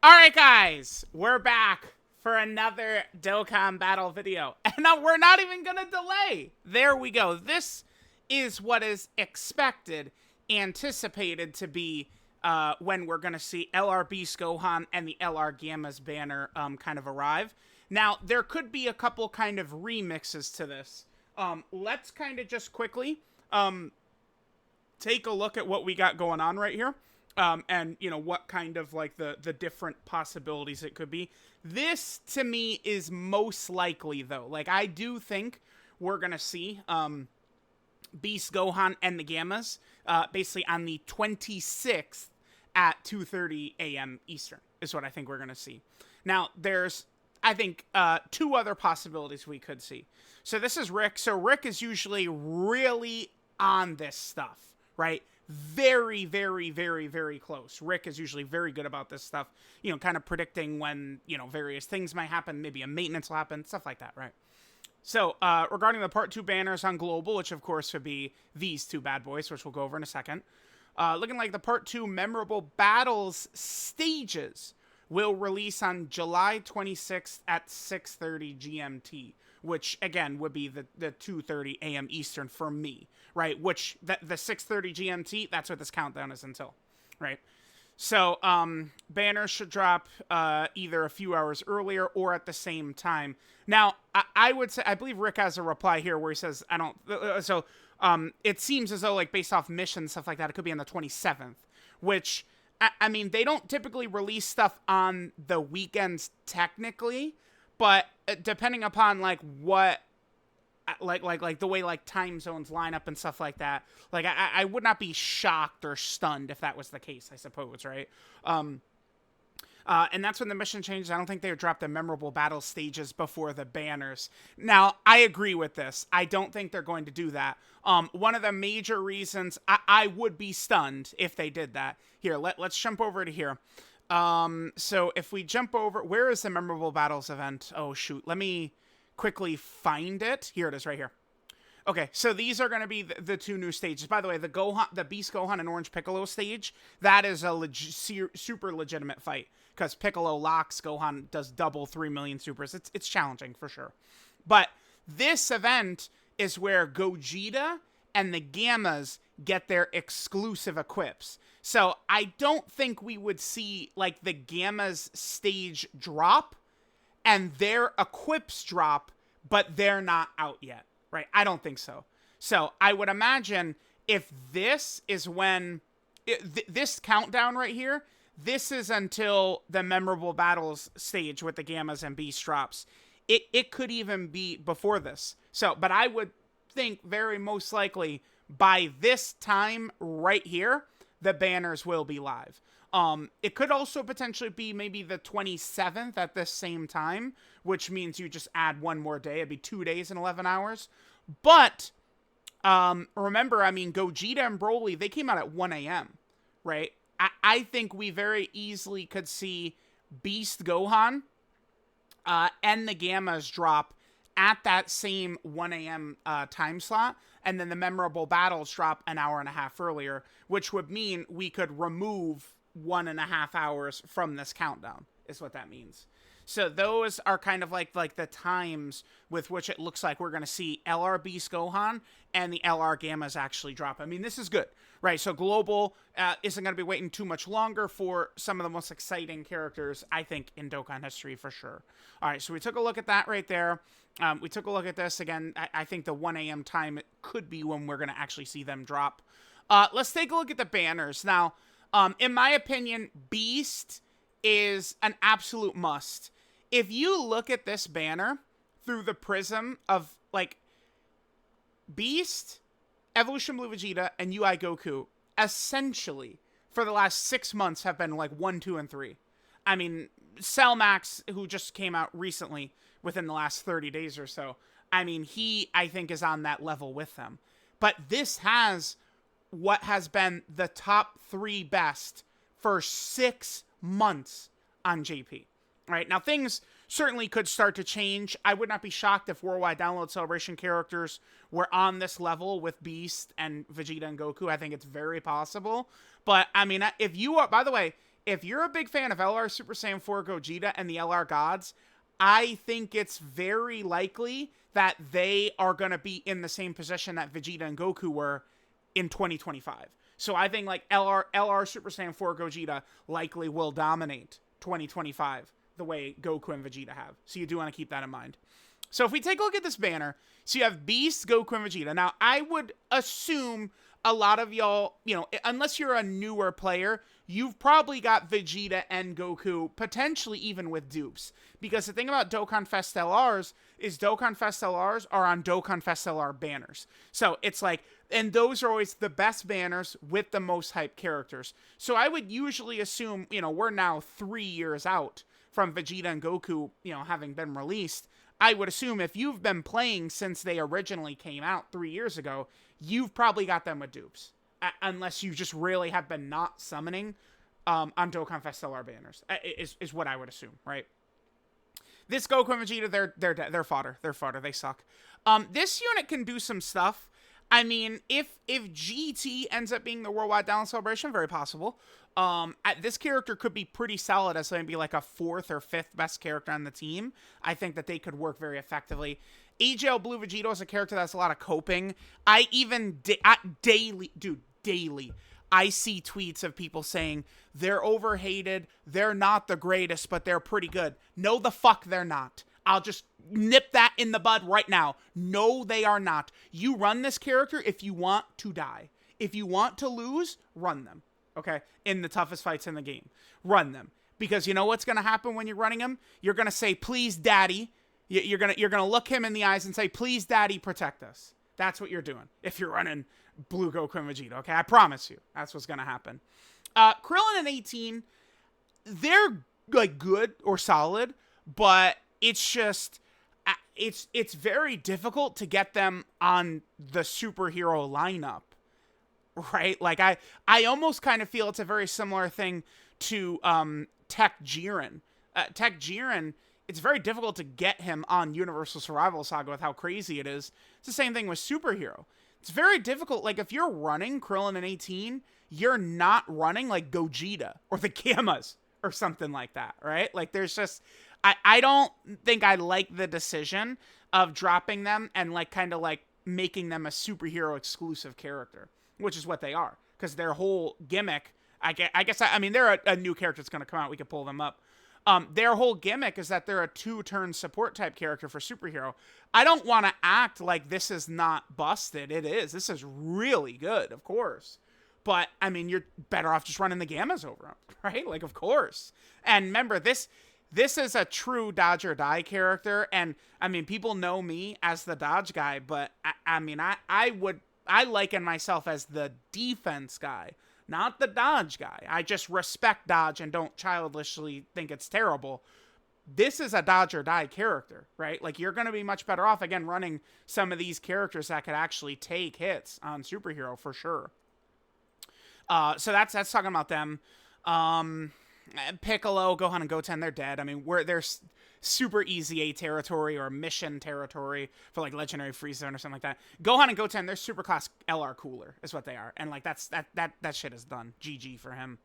Alright guys, we're back for another Dokkan battle video. And now we're not even gonna delay. There we go. This is what is expected, anticipated to be when we're gonna see LR Beast Gohan and the LR GAMMAS banner kind of arrive. Now, there could be a couple kind of remixes to this. Let's kind of just quickly take a look at what we got going on right here. And, you know, what kind of, like, the different possibilities it could be. This, to me, is most likely, though. Like, I do think we're gonna see, Beast Gohan and the Gammas, basically on the 26th at 2:30 a.m. Eastern, is what I think we're gonna see. Now, there's, I think, two other possibilities we could see. So this is Rick. So Rick is usually really on this stuff, right? Very, very, very, very close. Rick is usually very good about this stuff, you know, kind of predicting when, you know, various things might happen, maybe a maintenance will happen, stuff like that, right? So, regarding the Part 2 banners on Global, which of course would be these two bad boys, which we'll go over in a second, looking like the Part 2 Memorable Battles stages will release on July 26th at 6:30 GMT, which, again, would be the 2:30 a.m. Eastern for me, right? Which, the 6:30 GMT, that's what this countdown is until, right? So, banners should drop either a few hours earlier or at the same time. Now, I would say, I believe Rick has a reply here where he says, I don't, it seems as though, like, based off missions, stuff like that, it could be on the 27th, which, I mean, they don't typically release stuff on the weekends technically, but depending upon, like, what, like the way, like, time zones line up and stuff like that, like, I would not be shocked or stunned if that was the case, I suppose, right? And that's when the mission changes. I don't think they would drop the Memorable Battle stages before the banners. Now, I agree with this. I don't think they're going to do that. One of the major reasons I would be stunned if they did that. Here, let's jump over to here. So if we jump over, where is the Memorable Battles event? Oh, shoot. Let me quickly find it. Here it is right here. Okay, so these are going to be the two new stages. By the way, the Beast Gohan and Orange Piccolo stage, that is a super legitimate fight. Because Piccolo locks, Gohan does double 3 million supers. It's challenging, for sure. But this event is where Gogeta and the Gammas get their exclusive equips. So I don't think we would see, like, the Gammas stage drop and their equips drop, but they're not out yet. Right? I don't think so. So I would imagine if this is when this countdown right here, this is until the Memorable Battles stage with the Gammas and Beast drops. It could even be before this. So, but I would think very most likely by this time right here, the banners will be live. It could also potentially be maybe the 27th at the same time, which means you just add one more day. It'd be 2 days and 11 hours. But, remember, I mean, Gogeta and Broly, they came out at 1 a.m., right? I think we very easily could see Beast Gohan, and the Gammas drop at that same 1 a.m. Time slot, and then the Memorable Battles drop an hour and a half earlier, which would mean we could remove 1.5 hours from this countdown, is what that means. So those are kind of like the times with which it looks like we're going to see LR Beast Gohan and the LR Gammas actually drop. I mean, this is good, right? So Global isn't going to be waiting too much longer for some of the most exciting characters, I think, in Dokkan history for sure. All right, so we took a look at that right there. We took a look at this. Again, I think the 1 a.m. time could be when we're going to actually see them drop. Let's take a look at the banners. Now, in my opinion, Beast is an absolute must. If you look at this banner through the prism of, like, Beast, Evolution Blue Vegeta, and UI Goku, essentially, for the last 6 months have been, like, 1, 2, and 3. I mean, Cell Max, who just came out recently, within the last 30 days or so, I mean, he, I think, is on that level with them. But this has what has been the top 3 best for 6 months on JP. Right, now things certainly could start to change. I would not be shocked if Worldwide Download Celebration characters were on this level with Beast and Vegeta and Goku. I think it's very possible. But, I mean, if you are, by the way, if you're a big fan of LR Super Saiyan 4 Gogeta and the LR Gods, I think it's very likely that they are going to be in the same position that Vegeta and Goku were in 2025. So I think like LR Super Saiyan 4 Gogeta likely will dominate 2025 the way Goku and Vegeta have. So you do want to keep that in mind. So if we take a look at this banner, so you have Beast, Goku, and Vegeta. Now, I would assume a lot of y'all, unless you're a newer player, you've probably got Vegeta and Goku, potentially even with dupes. Because the thing about Dokkan Fest LRs is Dokkan Fest LRs are on Dokkan Fest LR banners. So it's like, and those are always the best banners with the most hype characters. So I would usually assume, we're now 3 years out from Vegeta and Goku, having been released. I would assume if you've been playing since they originally came out 3 years ago, you've probably got them with dupes. Unless you just really have been not summoning on Dokkan Fest LR banners, is what I would assume, right? This Goku and Vegeta, they're fodder. They're fodder. They suck. This unit can do some stuff. I mean, if GT ends up being the Worldwide Download Celebration, very possible. This character could be pretty solid as maybe like a 4th or 5th best character on the team. I think that they could work very effectively. AGL Blue Vegito is a character that's a lot of coping. I even daily, I see tweets of people saying they're overhated, they're not the greatest, but they're pretty good. No, the fuck they're not. I'll just nip that in the bud right now. No, they are not. You run this character if you want to die. If you want to lose, run them. Okay? In the toughest fights in the game. Run them. Because you know what's going to happen when you're running them? You're going to say, please, daddy. You're gonna look him in the eyes and say, please, daddy, protect us. That's what you're doing if you're running Blue Goku and Vegeta, okay? I promise you. That's what's going to happen. Krillin and 18, they're like good or solid, but it's just, it's very difficult to get them on the superhero lineup, right? Like, I almost kind of feel it's a very similar thing to Tech Jiren. Tech Jiren, it's very difficult to get him on Universal Survival Saga with how crazy it is. It's the same thing with Superhero. It's very difficult. Like, if you're running Krillin and 18, you're not running, like, Gogeta or the Gammas or something like that, right? Like, there's just... I don't think I like the decision of dropping them and, like, kind of, like, making them a superhero exclusive character, which is what they are. Because their whole gimmick... I guess, they're a new character that's going to come out. We could pull them up. Their whole gimmick is that they're a 2-turn support type character for superhero. I don't want to act like this is not busted. It is. This is really good, of course. But, I mean, you're better off just running the Gammas over them, right? Like, of course. And remember, this is a true dodge or die character. And, I mean, people know me as the dodge guy, but, I liken myself as the defense guy. Not the dodge guy. I just respect dodge and don't childishly think it's terrible. This is a dodge or die character, right? Like, you're going to be much better off, again, running some of these characters that could actually take hits on Superhero for sure. So that's talking about them. Piccolo, Gohan, and Goten, they're dead. I mean, they're super easy A territory or mission territory for like Legendary Freeze Zone or something like that. Gohan and Goten, they're super class LR cooler is what they are. And like that shit is done. GG for him.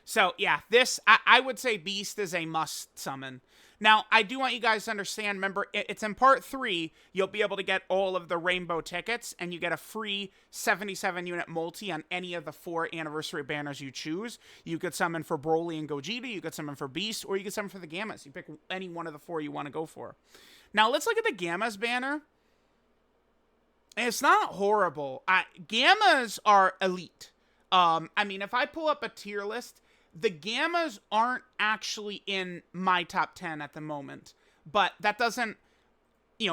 So yeah, this, I would say Beast is a must summon. Now, I do want you guys to understand, remember, it's in part 3, you'll be able to get all of the rainbow tickets, and you get a free 77-unit multi on any of the 4 anniversary banners you choose. You could summon for Broly and Gogeta, you could summon for Beast, or you could summon for the Gammas. You pick any one of the 4 you want to go for. Now, let's look at the Gammas banner. It's not horrible. Gammas are elite. I mean, if I pull up a tier list, the Gammas aren't actually in my top 10 at the moment, but that doesn't,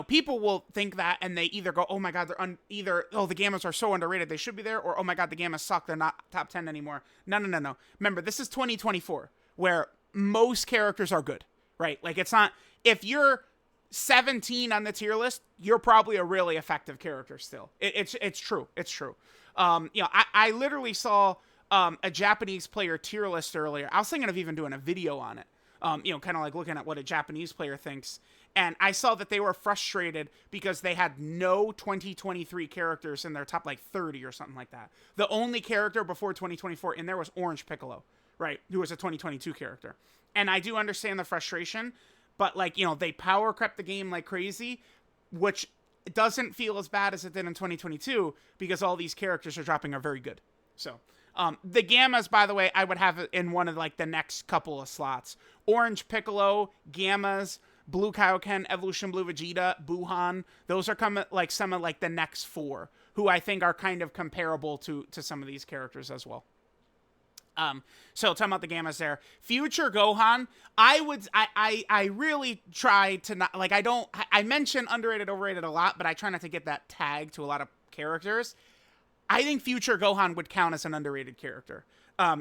people will think that and they either go, oh my God, the Gammas are so underrated, they should be there, or oh my God, the Gammas suck, they're not top 10 anymore. No. Remember, this is 2024, where most characters are good, right? Like, it's not, if you're 17 on the tier list, you're probably a really effective character still. It's true. I literally saw a Japanese player tier list earlier. I was thinking of even doing a video on it. Kind of like looking at what a Japanese player thinks. And I saw that they were frustrated because they had no 2023 characters in their top like 30 or something like that. The only character before 2024 in there was Orange Piccolo, right? Who was a 2022 character. And I do understand the frustration, but like, you know, they power crept the game like crazy, which doesn't feel as bad as it did in 2022 because all these characters are dropping are very good. So, the Gammas, by the way, I would have it in one of like the next couple of slots. Orange Piccolo, Gammas, Blue Kaioken, Evolution Blue Vegeta, Buhan. Those are coming like some of like the next 4 who I think are kind of comparable to some of these characters as well. So talking about the Gammas there. Future Gohan, I really try to not, like, I mention underrated, overrated a lot, but I try not to get that tag to a lot of characters. I think Future Gohan would count as an underrated character.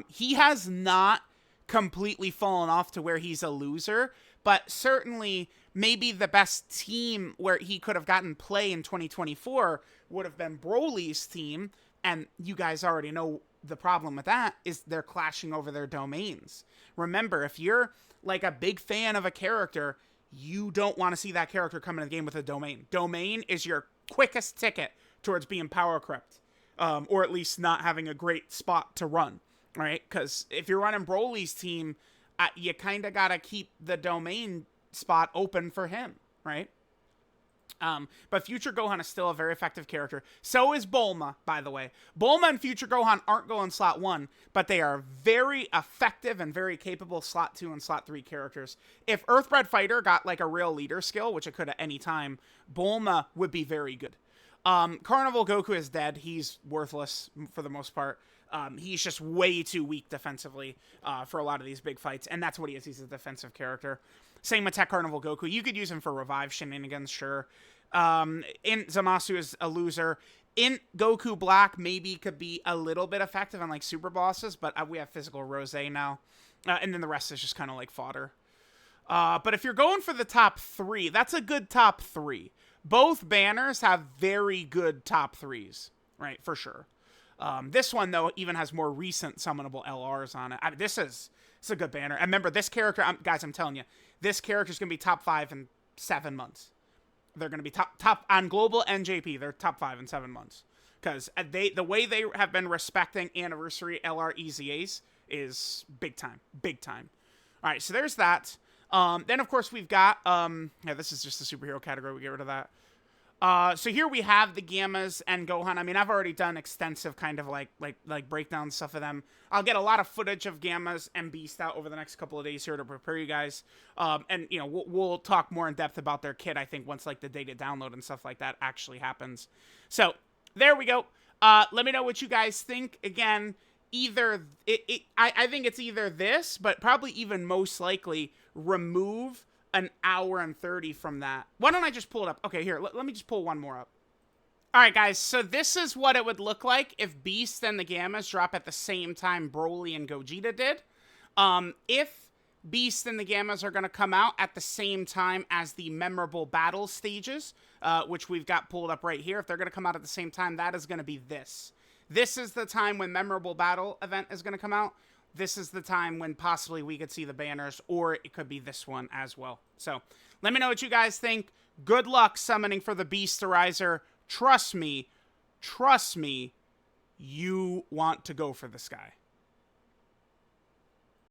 He has not completely fallen off to where he's a loser, but certainly maybe the best team where he could have gotten play in 2024 would have been Broly's team, and you guys already know the problem with that is they're clashing over their domains. Remember, if you're like a big fan of a character, you don't want to see that character come in the game with a domain. Domain is your quickest ticket towards being power crept, or at least not having a great spot to run, right? Because if you're running Broly's team, you kind of got to keep the domain spot open for him, right? But Future Gohan is still a very effective character. So is Bulma, by the way. Bulma and Future Gohan aren't going slot 1, but they are very effective and very capable slot 2 and slot 3 characters. If Earthbred Fighter got like a real leader skill, which it could at any time, Bulma would be very good. Carnival Goku is dead. He's worthless for the most part. He's just way too weak defensively for a lot of these big fights, and that's what he is. He's a defensive character. Same with Tech Carnival Goku. You could use him for revive shenanigans, sure. In Zamasu is a loser. In Goku Black, maybe could be a little bit effective on like super bosses, but we have physical Rose now. And then the rest is just kind of like fodder. But if you're going for the top 3, that's a good top 3. Both banners have very good top 3s, right? For sure. This one, though, even has more recent summonable LRs on it. This is a good banner. And remember, this character, guys, I'm telling you, this character is going to be top 5 in 7 months. They're going to be top on global NJP. They're top 5 in 7 months. Because the way they have been respecting anniversary LR EZAs is big time. Big time. All right, so there's that. Then, of course, we've got, yeah, this is just the superhero category. We get rid of that. So here we have the Gammas and Gohan. I mean, I've already done extensive kind of like breakdown stuff of them. I'll get a lot of footage of Gammas and Beast out over the next couple of days here to prepare you guys. And, you know, we'll talk more in depth about their kit, I think, once like the data download and stuff like that actually happens. So there we go. Let me know what you guys think. Again, I think it's either this, but probably even most likely remove an hour and 30 from that. Why don't I just pull it up? Okay, here, let me just pull one more up. All right, guys, so this is what it would look like if Beast and the Gammas drop at the same time Broly and Gogeta did. If Beast and the Gammas are going to come out at the same time as the memorable battle stages, which we've got pulled up right here, if they're going to come out at the same time, that is going to be this. This is the time when memorable battle event is going to come out. This is the time when possibly we could see the banners, or it could be this one as well. So let me know what you guys think. Good luck summoning for the Beasterizer. Trust me, you want to go for this guy.